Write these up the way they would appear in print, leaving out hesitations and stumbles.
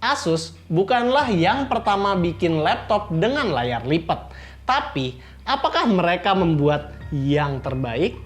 Asus bukanlah yang pertama bikin laptop dengan layar lipat. Tapi, apakah mereka membuat yang terbaik?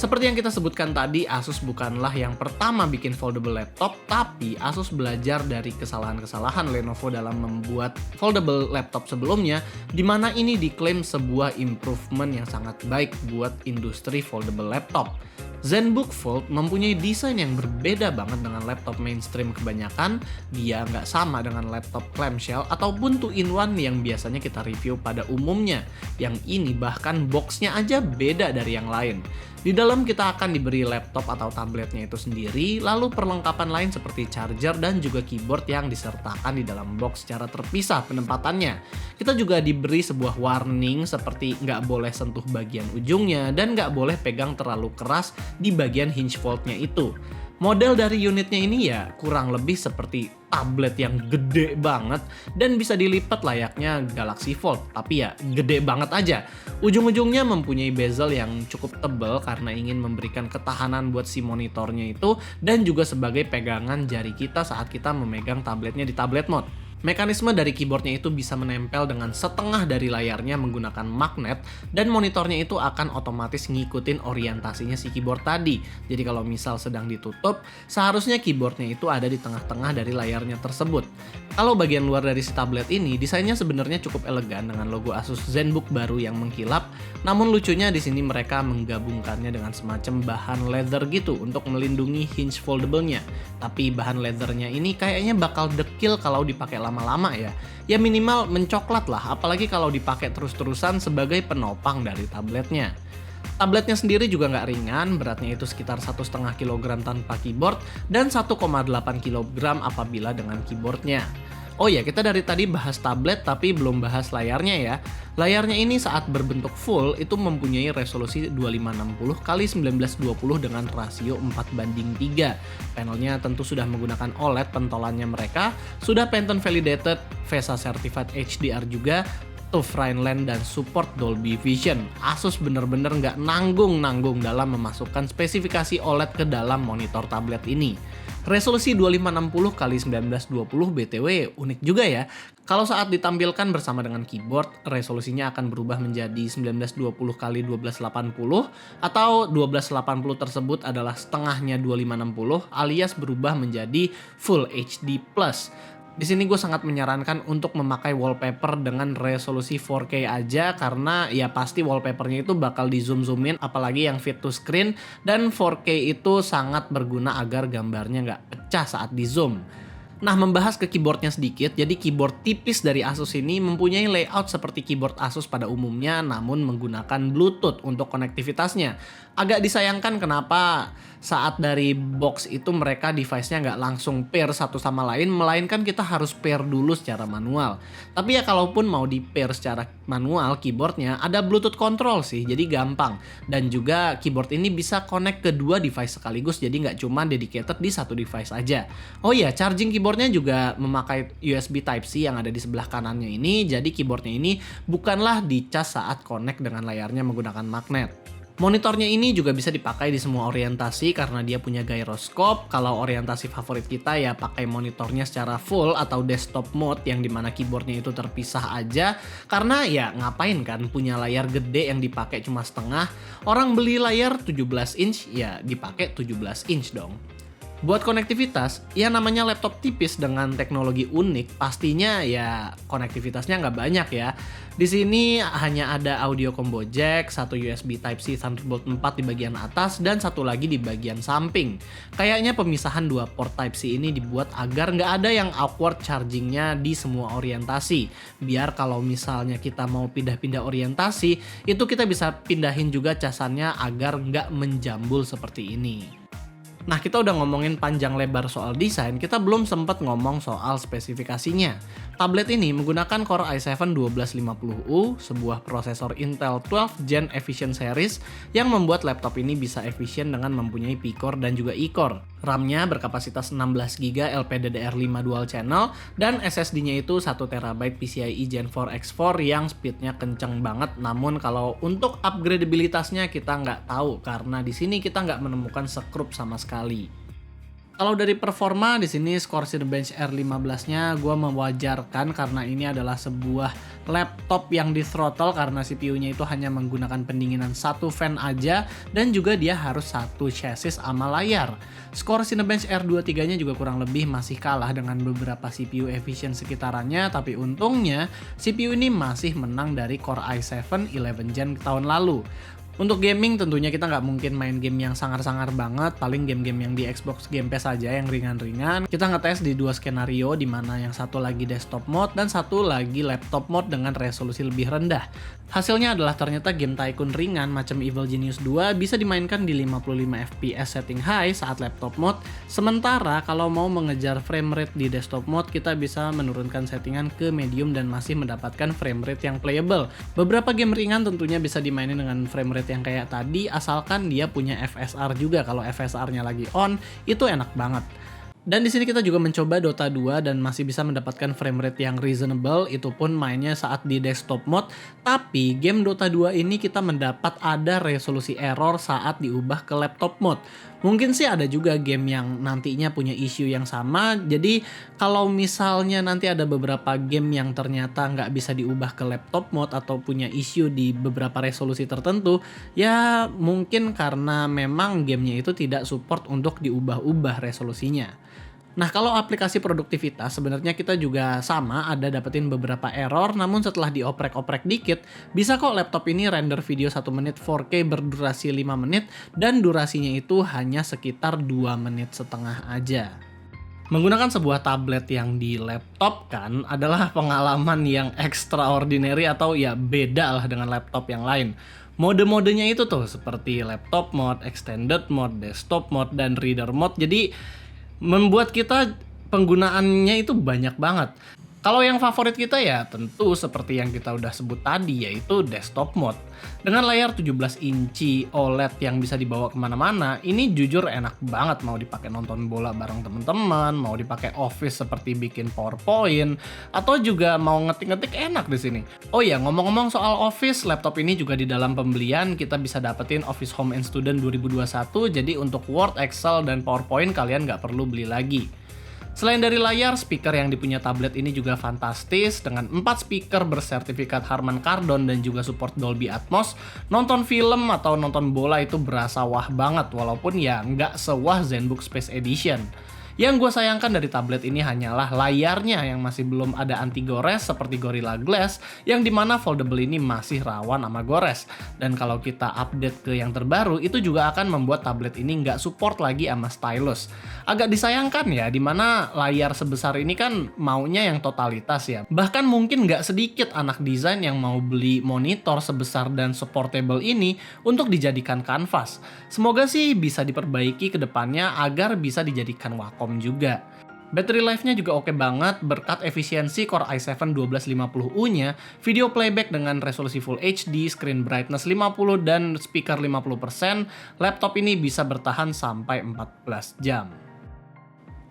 Seperti yang kita sebutkan tadi, Asus bukanlah yang pertama bikin foldable laptop, tapi Asus belajar dari kesalahan-kesalahan Lenovo dalam membuat foldable laptop sebelumnya, di mana ini diklaim sebuah improvement yang sangat baik buat industri foldable laptop. ZenBook Fold mempunyai desain yang berbeda banget dengan laptop mainstream kebanyakan. Dia nggak sama dengan laptop clamshell ataupun 2-in-1 yang biasanya kita review pada umumnya. Yang ini bahkan boxnya aja beda dari yang lain. Di dalam kita akan diberi laptop atau tabletnya itu sendiri, lalu perlengkapan lain seperti charger dan juga keyboard yang disertakan di dalam box secara terpisah penempatannya. Kita juga diberi sebuah warning seperti nggak boleh sentuh bagian ujungnya dan nggak boleh pegang terlalu keras di bagian hinge foldnya itu. Model dari unitnya ini ya kurang lebih seperti tablet yang gede banget dan bisa dilipat layaknya Galaxy Fold, tapi ya gede banget aja. Ujung-ujungnya mempunyai bezel yang cukup tebal karena ingin memberikan ketahanan buat si monitornya itu dan juga sebagai pegangan jari kita saat kita memegang tabletnya di tablet mode. Mekanisme dari keyboardnya itu bisa menempel dengan setengah dari layarnya menggunakan magnet dan monitornya itu akan otomatis ngikutin orientasinya si keyboard tadi. Jadi kalau misal sedang ditutup, seharusnya keyboardnya itu ada di tengah-tengah dari layarnya tersebut. Kalau bagian luar dari si tablet ini, desainnya sebenarnya cukup elegan dengan logo Asus ZenBook baru yang mengkilap. Namun lucunya di sini mereka menggabungkannya dengan semacam bahan leather gitu untuk melindungi hinge foldable-nya. Tapi bahan leathernya ini kayaknya bakal dekil kalau dipakai lama-lama ya. Ya minimal mencoklat lah, apalagi kalau dipakai terus-terusan sebagai penopang dari tabletnya. Tabletnya sendiri juga nggak ringan, beratnya itu sekitar 1,5 kg tanpa keyboard dan 1,8 kg apabila dengan keyboardnya. Oh ya, kita dari tadi bahas tablet tapi belum bahas layarnya ya. Layarnya ini saat berbentuk full itu mempunyai resolusi 2560x1920 dengan rasio 4:3. Panelnya tentu sudah menggunakan OLED pentolannya mereka, sudah Pantone Validated, VESA Certified HDR juga, TUF Rhineland dan support Dolby Vision. Asus bener-bener nggak nanggung-nanggung dalam memasukkan spesifikasi OLED ke dalam monitor tablet ini. Resolusi 2560x1920 BTW unik juga ya. Kalau saat ditampilkan bersama dengan keyboard, resolusinya akan berubah menjadi 1920x1280 atau 1280 tersebut adalah setengahnya 2560 alias berubah menjadi Full HD+. Di sini gue sangat menyarankan untuk memakai wallpaper dengan resolusi 4K aja karena ya pasti wallpapernya itu bakal di zoom-zoomin apalagi yang fit to screen dan 4K itu sangat berguna agar gambarnya nggak pecah saat di zoom. Nah, membahas ke keyboardnya sedikit, jadi keyboard tipis dari Asus ini mempunyai layout seperti keyboard Asus pada umumnya namun menggunakan Bluetooth untuk konektivitasnya. Agak disayangkan kenapa saat dari box itu mereka device-nya nggak langsung pair satu sama lain, melainkan kita harus pair dulu secara manual. Tapi ya kalaupun mau di pair secara manual keyboardnya, ada Bluetooth control sih, jadi gampang. Dan juga keyboard ini bisa connect ke dua device sekaligus, jadi nggak cuma dedicated di satu device aja. Oh iya, charging keyboardnya juga memakai USB Type-C yang ada di sebelah kanannya ini, jadi keyboardnya ini bukanlah dicas saat connect dengan layarnya menggunakan magnet. Monitornya ini juga bisa dipakai di semua orientasi karena dia punya gyroscope. Kalau orientasi favorit kita ya pakai monitornya secara full atau desktop mode yang dimana keyboardnya itu terpisah aja. Karena ya ngapain kan punya layar gede yang dipakai cuma setengah. Orang beli layar 17 inch ya dipakai 17 inch dong. Buat konektivitas, ya namanya laptop tipis dengan teknologi unik, pastinya ya konektivitasnya nggak banyak ya. Di sini hanya ada audio combo jack, satu USB Type-C Thunderbolt 4 di bagian atas, dan satu lagi di bagian samping. Kayaknya pemisahan dua port Type-C ini dibuat agar nggak ada yang awkward chargingnya di semua orientasi. Biar kalau misalnya kita mau pindah-pindah orientasi, itu kita bisa pindahin juga casannya agar nggak menjambul seperti ini. Nah, kita udah ngomongin panjang lebar soal desain, kita belum sempat ngomong soal spesifikasinya. Tablet ini menggunakan Core i7 1250U, sebuah prosesor Intel 12th Gen Efficient Series yang membuat laptop ini bisa efisien dengan mempunyai P-Core dan juga E-Core. RAM-nya berkapasitas 16GB LPDDR5 dual channel dan SSD-nya itu 1TB PCIe Gen 4 X4 yang speednya kenceng banget. Namun kalau untuk upgradabilitasnya kita nggak tahu karena di sini kita nggak menemukan sekrup sama sekali. Kalau dari performa di sini skor Cinebench R15-nya gue mewajarkan karena ini adalah sebuah laptop yang di throttle karena CPU-nya itu hanya menggunakan pendinginan satu fan aja dan juga dia harus satu chassis sama layar. Skor Cinebench R23-nya juga kurang lebih masih kalah dengan beberapa CPU efisien sekitarannya, tapi untungnya CPU ini masih menang dari Core i7 11 Gen tahun lalu. Untuk gaming tentunya kita nggak mungkin main game yang sangar-sangar banget, paling game-game yang di Xbox Game Pass aja yang ringan-ringan. Kita ngetes di dua skenario di mana yang satu lagi desktop mode dan satu lagi laptop mode dengan resolusi lebih rendah. Hasilnya adalah ternyata game tycoon ringan macam Evil Genius 2 bisa dimainkan di 55 FPS setting high saat laptop mode, sementara kalau mau mengejar frame rate di desktop mode kita bisa menurunkan settingan ke medium dan masih mendapatkan frame rate yang playable. Beberapa game ringan tentunya bisa dimainin dengan frame rate yang kayak tadi asalkan dia punya FSR juga. Kalau FSR-nya lagi on itu enak banget. Dan di sini kita juga mencoba Dota 2 dan masih bisa mendapatkan frame rate yang reasonable, itu pun mainnya saat di desktop mode. Tapi game Dota 2 ini kita mendapat ada resolusi error saat diubah ke laptop mode. Mungkin sih ada juga game yang nantinya punya isu yang sama. Jadi kalau misalnya nanti ada beberapa game yang ternyata nggak bisa diubah ke laptop mode atau punya isu di beberapa resolusi tertentu, ya mungkin karena memang gamenya itu tidak support untuk diubah-ubah resolusinya. Nah, kalau aplikasi produktivitas sebenarnya kita juga sama, ada dapetin beberapa error, namun setelah dioprek-oprek dikit, bisa kok laptop ini render video 1 menit 4K berdurasi 5 menit, dan durasinya itu hanya sekitar 2,5 menit aja. Menggunakan sebuah tablet yang di laptop kan adalah pengalaman yang extraordinary atau ya beda lah dengan laptop yang lain. Mode-modenya itu tuh seperti laptop mode, extended mode, desktop mode, dan reader mode, jadi membuat kita penggunaannya itu banyak banget. Kalau yang favorit kita ya tentu seperti yang kita udah sebut tadi, yaitu desktop mode. Dengan layar 17 inci OLED yang bisa dibawa kemana-mana, ini jujur enak banget mau dipakai nonton bola bareng temen-temen, mau dipakai office seperti bikin PowerPoint, atau juga mau ngetik-ngetik enak di sini. Oh ya, ngomong-ngomong soal office, laptop ini juga di dalam pembelian kita bisa dapetin Office Home and Student 2021, jadi untuk Word, Excel, dan PowerPoint kalian nggak perlu beli lagi. Selain dari layar, speaker yang dipunya tablet ini juga fantastis. Dengan 4 speaker bersertifikat Harman Kardon dan juga support Dolby Atmos, nonton film atau nonton bola itu berasa wah banget, walaupun ya nggak sewah ZenBook Space Edition. Yang gue sayangkan dari tablet ini hanyalah layarnya yang masih belum ada anti gores seperti Gorilla Glass, yang dimana foldable ini masih rawan sama gores. Dan kalau kita update ke yang terbaru, itu juga akan membuat tablet ini nggak support lagi sama stylus. Agak disayangkan ya, dimana layar sebesar ini kan maunya yang totalitas ya. Bahkan mungkin nggak sedikit anak desain yang mau beli monitor sebesar dan supportable ini untuk dijadikan kanvas. Semoga sih bisa diperbaiki ke depannya agar bisa dijadikan Wacom juga. Battery life-nya juga oke banget, berkat efisiensi Core i7 1250U-nya, video playback dengan resolusi Full HD, screen brightness 50 dan speaker 50%, laptop ini bisa bertahan sampai 14 jam.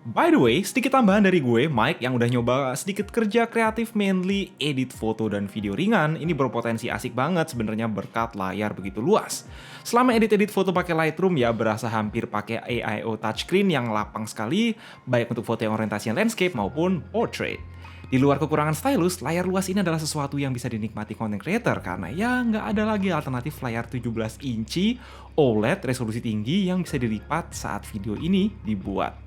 By the way, sedikit tambahan dari gue, Mike, yang udah nyoba sedikit kerja kreatif mainly edit foto dan video ringan. Ini berpotensi asik banget sebenarnya berkat layar begitu luas. Selama edit-edit foto pakai Lightroom ya berasa hampir pakai AIO touchscreen yang lapang sekali, baik untuk foto yang orientasinya landscape maupun portrait. Di luar kekurangan stylus, layar luas ini adalah sesuatu yang bisa dinikmati content creator karena ya nggak ada lagi alternatif layar 17 inci OLED resolusi tinggi yang bisa dilipat saat video ini dibuat.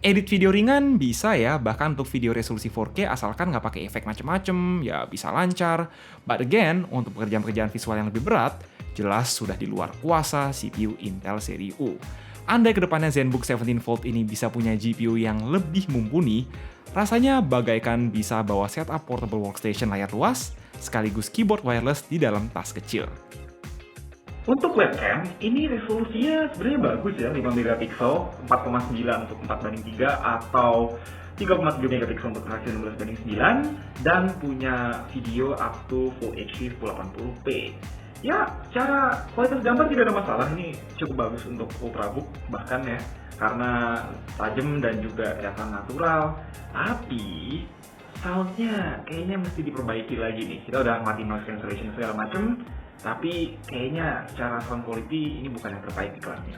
Edit video ringan bisa ya, bahkan untuk video resolusi 4K asalkan nggak pakai efek macem-macem, ya bisa lancar. But again, untuk pekerjaan-pekerjaan visual yang lebih berat, jelas sudah di luar kuasa CPU Intel seri U. Andai kedepannya ZenBook 17 Fold ini bisa punya GPU yang lebih mumpuni, rasanya bagaikan bisa bawa setup portable workstation layar luas, sekaligus keyboard wireless di dalam tas kecil. Untuk webcam, ini resolusinya sebenarnya bagus ya, 5 megapiksel, 4,9 untuk 4:3 atau 3,3 megapiksel untuk hasil 16:9 dan punya video up to Full HD 1080p. Ya, secara kualitas gambar tidak ada masalah, ini cukup bagus untuk ultrabook bahkan ya, karena tajam dan juga kelihatan natural. Tapi soundnya kayaknya mesti diperbaiki lagi nih. Kita udah matiin noise cancellation segala macem, tapi kayaknya secara sound quality ini bukan yang terbaik di kelasnya.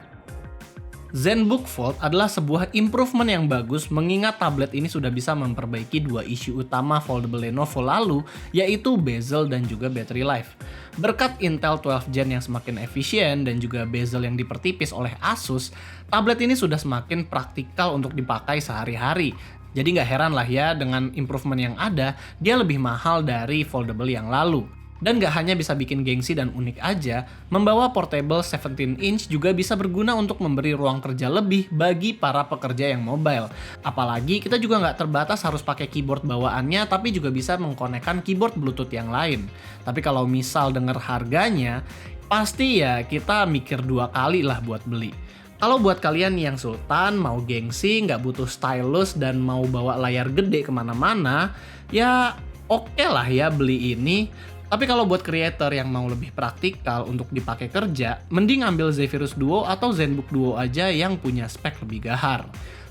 ZenBook Fold adalah sebuah improvement yang bagus mengingat tablet ini sudah bisa memperbaiki dua isu utama foldable Lenovo lalu, yaitu bezel dan juga battery life. Berkat Intel 12 Gen yang semakin efisien dan juga bezel yang dipertipis oleh Asus, tablet ini sudah semakin praktikal untuk dipakai sehari-hari. Jadi nggak heran lah ya dengan improvement yang ada, dia lebih mahal dari foldable yang lalu. Dan nggak hanya bisa bikin gengsi dan unik aja, membawa portable 17 inch juga bisa berguna untuk memberi ruang kerja lebih bagi para pekerja yang mobile. Apalagi kita juga nggak terbatas harus pakai keyboard bawaannya, tapi juga bisa mengkonekkan keyboard Bluetooth yang lain. Tapi kalau misal denger harganya, pasti ya kita mikir dua kali lah buat beli. Kalau buat kalian yang sultan, mau gengsi, nggak butuh stylus, dan mau bawa layar gede kemana-mana, ya oke lah ya beli ini. Tapi kalau buat creator yang mau lebih praktikal untuk dipakai kerja, mending ambil Zephyrus Duo atau ZenBook Duo aja yang punya spek lebih gahar.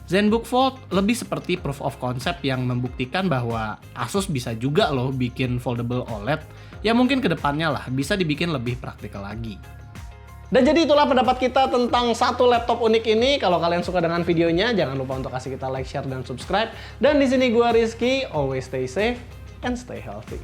ZenBook Fold lebih seperti proof of concept yang membuktikan bahwa Asus bisa juga loh bikin foldable OLED, ya mungkin kedepannya lah bisa dibikin lebih praktikal lagi. Dan jadi itulah pendapat kita tentang satu laptop unik ini. Kalau kalian suka dengan videonya, jangan lupa untuk kasih kita like, share, dan subscribe. Dan di sini gua Rizky, always stay safe and stay healthy.